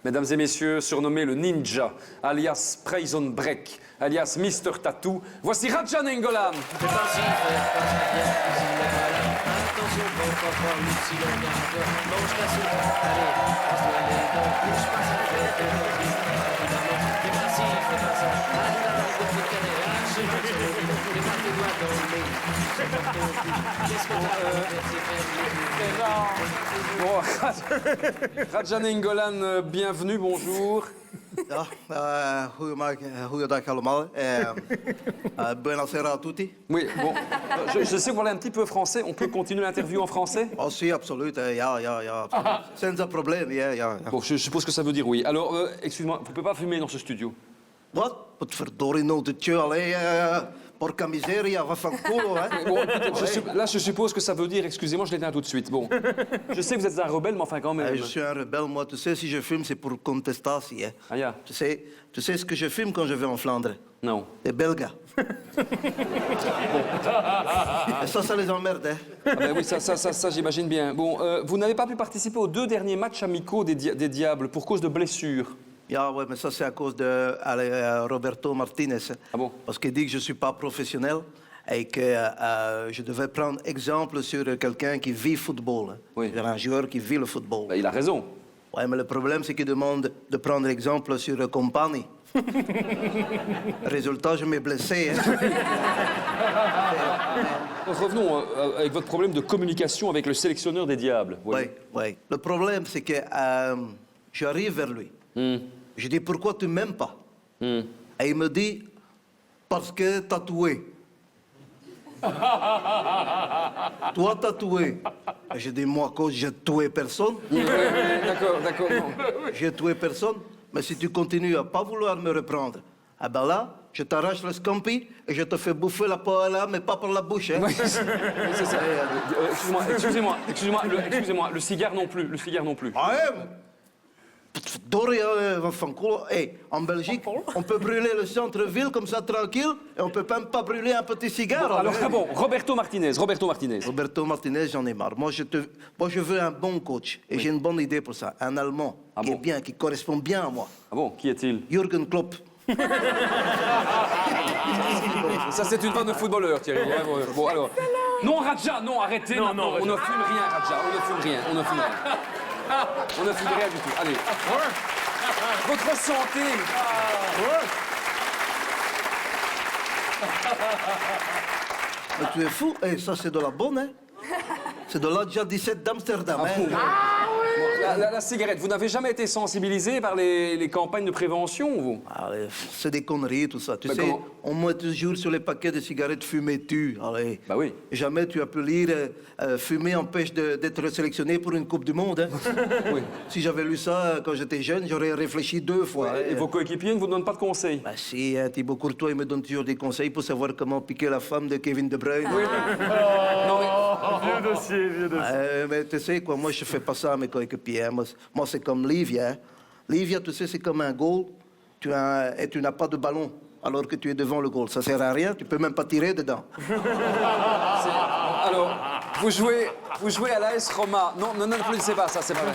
Mesdames et messieurs, surnommé le Ninja, alias Prison Break, alias Mr. Tattoo, voici Raja Nainggolan. C'est ainsi, frère, passe bien, cuisine les malins. Attention, faut pas voir Lucie le garde. Mange ta soupe, allez, passe-moi les dents. Bouge pas, ça fait de t'es pas ci, fais pas ça. Allez, la langue de picaner, lâche le jeu. T'es pas tes doigts dans le nez. C'est comme ton cul. Qu'est-ce que t'as à faire, c'est faire les Bon, Raja Nainggolan, bienvenue, bonjour. Ja, goeiedag allemaal. Buonasera a tutti. Oui, bon, je sais que vous parlez un petit peu français, on peut continuer l'interview en français? Oh, si, absoluut. Ja, absoluut. Sans problème, ja. Bon, je suppose que ça veut dire oui. Alors, excuse-moi, vous ne pouvez pas fumer dans ce studio? Wat? Wat verdorie nou de tje, allee. Porca miseria, vaffanculo, hè. Bon, écoutez, là, je suppose que ça veut dire, excusez-moi, je l'éteins tout de suite. Bon, je sais que vous êtes un rebelle, mais enfin quand même. Je suis un rebelle, moi. Tu sais, si je fume, c'est pour contestation, hein. Ah, ja. Tu sais ce que je fume quand je vais en Flandre? Non. Des belgas. Et ça les emmerde, hein. Ah ben oui, ça j'imagine bien. Bon, vous n'avez pas pu participer aux 2 derniers matchs amicaux des Diables pour cause de blessures. Ja, ouais, mais ça, c'est à cause de Roberto Martinez. Ah bon? Parce qu'il dit que je ne suis pas professionnel et que je devais prendre exemple sur quelqu'un qui vit football. Oui. Un joueur qui vit le football. Ben, il a raison. Ouais, mais le problème, c'est qu'il demande de prendre exemple sur Compagnie. Résultat, je m'ai blessé. Hein. Revenons avec votre problème de communication avec le sélectionneur des Diables. Oui. Le problème, c'est que j'arrive vers lui. Je dis, pourquoi tu ne m'aimes pas? Et il me dit, parce que tatoué. Toi, tatoué. Et je dis, moi, cause, j'ai tué personne. D'accord. J'ai tué personne. Mais si tu continues à ne pas vouloir me reprendre, ah ben là, je t'arrache le scampi et je te fais bouffer la poêle, mais pas par la bouche. Hein. Oui, c'est ça. Excusez-moi, le cigare non plus. Ah ouais? Doré, vaffanculo. Hey, en Belgique, on peut brûler le centre-ville comme ça, tranquille, et on peut même pas brûler un petit cigare. Bon, Roberto Martinez. Roberto Martinez, j'en ai marre. Moi, je veux un bon coach, et j'ai une bonne idée pour ça. Un Allemand, qui est bien, qui correspond bien à moi. Ah bon, qui est-il? Jürgen Klopp. Ça, c'est une bande de footballeurs, Thierry. Bon, alors... Non, Raja, non, arrêtez. Non, on ne fume rien, Raja. On ne fume rien du tout. Allez. Votre santé. Mais tu es fou. Eh, ça, c'est de la bonne, hein. C'est de l'Adja 17 d'Amsterdam, hein. Bon, la cigarette, vous n'avez jamais été sensibilisé par les campagnes de prévention, vous? Allez, c'est des conneries, tout ça. Tu sais, comment? on met toujours sur les paquets de cigarettes fumez-tu. Allez. Bah oui. Jamais tu as pu lire fumer empêche d'être sélectionné pour une Coupe du Monde. Hein. Oui. Si j'avais lu ça quand j'étais jeune, j'aurais réfléchi 2 fois. Et vos coéquipiers ne vous donnent pas de conseils? Bah si, hein, Thibaut Courtois, il me donne toujours des conseils pour savoir comment piquer la femme de Kevin De Bruyne. Oui. Non, mais... Vieux dossier. Mais tu sais quoi, moi je fais pas ça à mes coéquipiers. Hein. Moi c'est comme Livia. Hein. Livia, tu sais, c'est comme un goal. Et tu n'as pas de ballon alors que tu es devant le goal. Ça sert à rien, tu peux même pas tirer dedans. Alors, vous jouez à l'AS Roma. Non, n'applaudissez pas, ça, c'est pas vrai.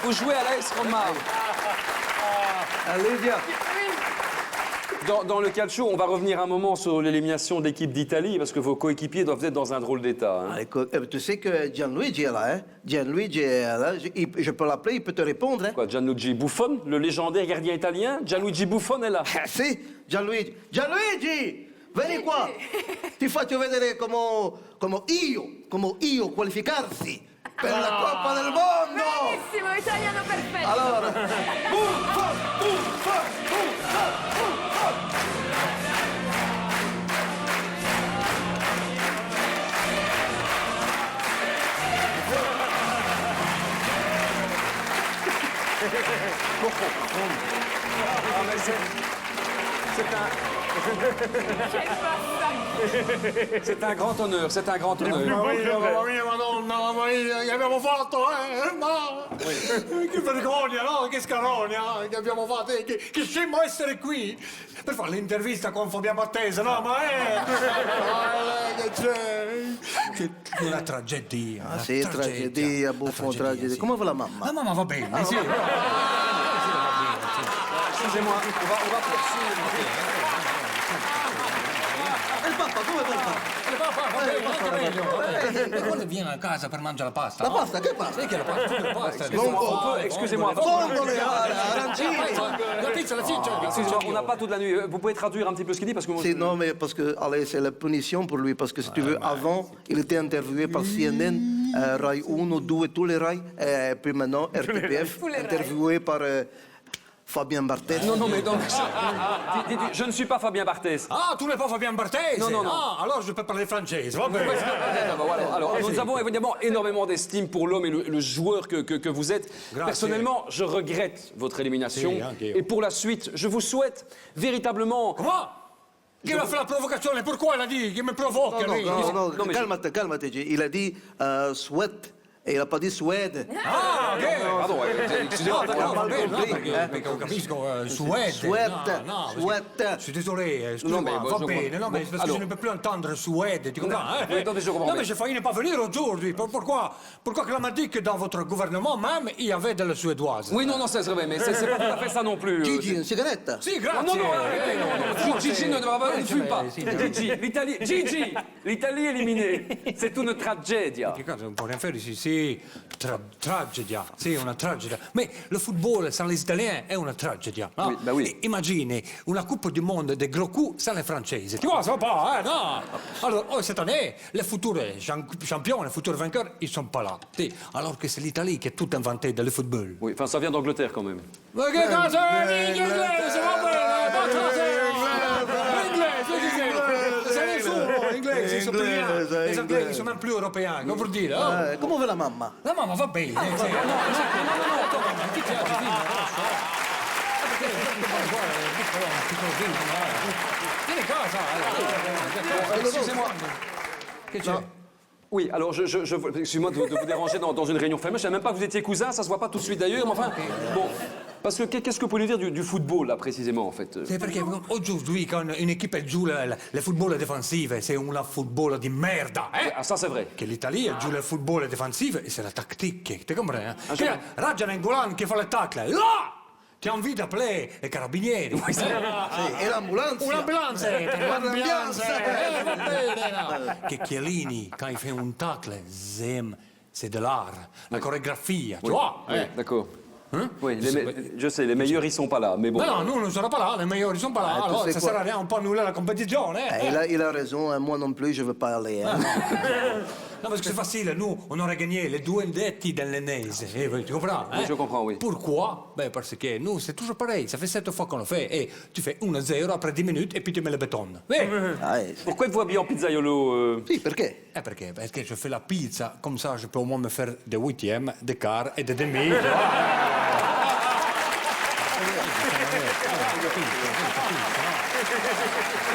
Vous jouez à l'AS Roma. Allez, viens. Dans le calcio, on va revenir un moment sur l'élimination de l'équipe d'Italie, parce que vos coéquipiers doivent être dans un drôle d'état. Hein. Tu sais que Gianluigi est là, hein? Gianluigi est là. Je peux l'appeler, il peut te répondre. Hein? Quoi, Gianluigi Buffon, le légendaire gardien italien? Gianluigi Buffon est là. Ah, si, Gianluigi. Gianluigi! Vieni qua! Ti faccio vedere come io qualificarsi per la Coppa del Mondo! Bravissimo, italiano perfetto. Allora, Buffon! Ah, mais c'est un grand honneur, c'est un grand honneur. Mamma mia, madonna, mamma mia, che abbiamo fatto, No! Che vergogna, no? Che scarogna che abbiamo fatto, che scemo essere qui per fare l'intervista con Fabio Mattese, no? Ma che c'è? Che una tragedia. Ah, sì, tragedia, Buffon, tragedia. Sì. Come va la mamma? La mamma va bene, sì. excusez-moi, on va poursuivre. Il Papa, come va il Papa? E quando viene a casa per mangiare la pasta? La pasta, che pasta? Sai che la pasta? Excusez-moi, Vongole, arancini. La pizza, la ciccia. excusez-moi, on n'a pas toute la nuit. Vous pouvez traduire un petit peu ce qu'il dit parce que moi, C'est, non, mais parce que allez, c'est la punition pour lui, parce que si tu veux, avant, il était interviewé par CNN, Rai 1, 2, tous les Rai, et puis maintenant, RTPF, Tous les Rai. interviewé par Fabien Barthez. Non, mais donc, je ne suis pas Fabien Barthez. Ah, tu n'es pas Fabien Barthez? Non. Ah, alors je peux parler français, va bene. Voilà. Alors, nous avons évidemment énormément d'estime pour l'homme et le joueur que vous êtes. Grazie. Personnellement, je regrette votre élimination. Sì, anche io. Et pour la suite, je vous souhaite véritablement... Comment? Qui m'a fait la provocation? Pourquoi il a dit? Qui me provoque? Non, lui? non, Non, mais calmate, calmate. Il a dit Suède, et il n'a pas dit Suède. Ah, ok. Pardon, excusez-moi. No, va bene, no, compris, perché capisco, Suède. Suède, No, Suède. Je suis désolé, Non, excuse-moi, mais va je bene, comprends. non, mais parce que Alors- je ne peux plus entendre Suède, tu comprends? Non, mais attendez, je comprends, Non, mais- mais j'ai failli ne pas venir aujourd'hui. Pourquoi que m'a dit que dans votre gouvernement même, il y avait de la suédoise? Oui, non, c'est vrai, mais c'est pas tout à fait ça non plus. Gigi, une cigarette. Si, Non, grazie. non, arrêtez, non. Gigi ne fume pas. sì, Gigi, l'Italie éliminée. C'est une tragedia. Che cosa, non può rien faire ici? Sì, tragedia, sì, una tragedia. Mais le football sans les Italiens è una tragedia. No? Oui, bah oui. Immagine una Coupe du Monde des gros coups sans les Françaises. Tu vois, ça va pas, non? Alors, cette année, les futurs champions, les futurs vainqueurs, ils sont pas là. Sì, alors que c'est l'Italie qui a tout inventé dans le football. Oui, enfin, ça vient d'Angleterre quand même. Ma che cosa? Inglese, va bene, ma cosa? Inglese, c'est les fous, inglesi, ils sont plus rien. Les Anglais, ils sont même plus européens, come per dire? Oh. Come va la mamma? La mamma va bene. Sì. Chi ti piace? Vieni a casa. Excusez-moi. Che c'è? Oui, alors excusez-moi de vous déranger dans une réunion familiale. Je savais même pas que vous étiez cousins, ça se voit pas tout de suite d'ailleurs, mais enfin, bon. Parce que qu'est-ce que vous pouvez nous dire du football, là, précisément, en fait? C'est perché aujourd'hui, quand une équipe joue le football défensif, c'est un football di merda, eh? Ah, ça, c'est vrai. Che l'Italia joue le football défensif e c'est la tactique, tu comprends? Che Raja Nengolan che fa le tacle, là! Ti ha envie d'appeler les carabinieri. Sì, e l'ambulanza. Un'ambulanza! Un'ambulanza. Va bene! Che Chiellini, quand il fait un tacle, c'est de l'art, la chorégraphie, tu vois? Oui, d'accord. Oui, je sais, les meilleurs, ils sont pas là, mais bon. Non, nous ne serons pas là, les meilleurs ne sont pas là, tu alors sais ça quoi? sert à rien, on peut annuler la compétition, hein? Il a raison, hein, moi non plus, je ne veux pas aller. Hein. Non, parce que c'est facile, nous, on aurait gagné les duelletti dans l'Enese, tu comprends? Oui, je comprends, oui. Pourquoi? Ben, parce que nous, c'est toujours pareil, ça fait 7 fois qu'on le fait, et tu fais 1-0 après 10 minutes, et puis tu mets le béton. Oui. Ah, Pourquoi êtes-vous habillé en pizzaiolo sì, perché? Perché? Parce que je fais la pizza, comme ça, je peux au moins me faire des huitièmes, des quarts et des demi. Tu vois?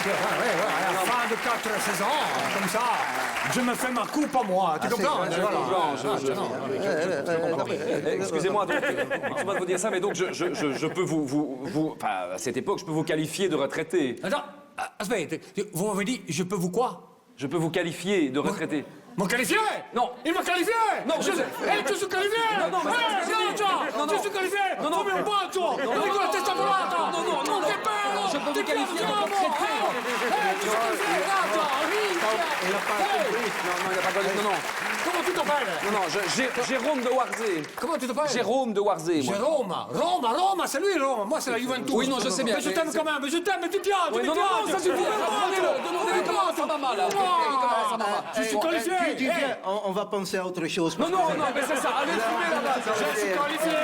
À la fin de 4 saisons, comme ça, je me fais ma coupe à moi, tu comprends? Excusez-moi, donc, excusez-moi de vous dire ça, mais donc je peux enfin, à cette époque, je peux vous qualifier de retraité. Attends, aspetta, vous m'avez dit, je peux vous quoi? Je peux vous qualifier de retraité. M'ont qualifié? Non. Il m'a qualifié? Non, je suis qualifié? Non, mais non, je suis qualifié? Non, Come un bacio! Non, con la testa volata! Non, che bello! Je peux vous qualifier de retraité. Tu sei qualifié, Raja! Il n'a pas compris. Non, il n'a pas compris. Non. Comment tu t'appelles? Non, Jérôme de Warzé. Comment tu t'appelles? Jérôme de Warzé, moi. Roma, c'est lui Roma. Moi, c'est la Juventus. Oui, non, je sais bien. Mais je t'aime quand même, mais je t'aime, mais tu piaces, Oui, non, ça suffit. Demandez-le comment ça va mal. Je suis qualifié. Tu viens, on va penser à autre chose. Non, mais c'est ça. Allez, fumez là-bas. Je suis qualifié.